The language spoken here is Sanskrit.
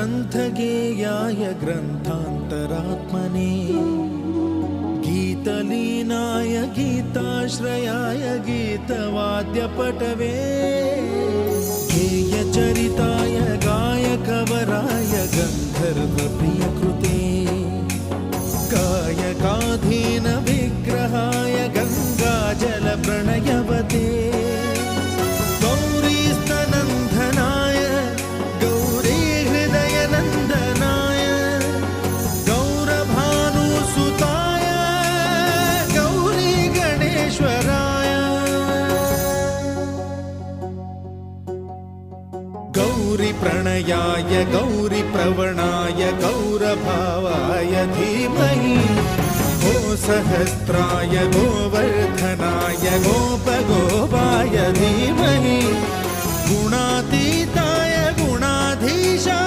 ग्रन्थगेयाय ग्रन्थान्तरात्मने गीतलीनाय गीताश्रयाय गीतवाद्यपटवे गेयचरिताय गायकवराय गन्धर्वप्रियकृते गायकाधीन विग्रहाय गङ्गाजलप्रणयवते गौरीस्तनन्दनाय गौरीहृदयनन्दनाय गौरभानुसुताय गौरीगणेश्वराय गौरीप्रणयाय गौरीप्रवणाय गौरभावाय धीमहि गोसहस्राय गोवर्धनाय गोपगोपाय धीमहि गुणातीताय गुणाधीशाय